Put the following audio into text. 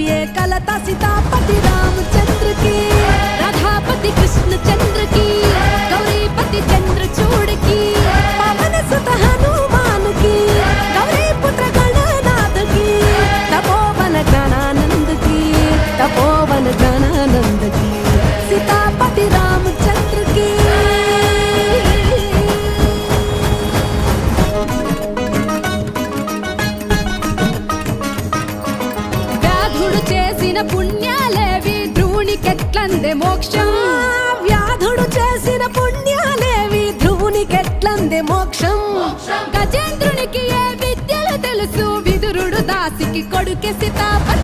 ये कलता सीतापति रामचंद्र की, राधापति कृष्णचंद्र की, गौरीपति चंद्रचूड़ की, पवन सुत हनुमान की, गौरी पुत्र गणनाथ की, तपोवन गणानंद की, तपोवन गणानंद की, सीतापति रामचंद्र की। వ్యాధుడు చేసిన పుణ్యాలేవి ధ్రువునికెట్లందే మోక్షం, వ్యాధుడు చేసిన పుణ్యాలేవి ధ్రువునికెట్లందే మోక్షం, గజేంద్రునికి ఏ విద్యలు తెలుసు విదురుడు దాసికి కొడుకే సీతాపతి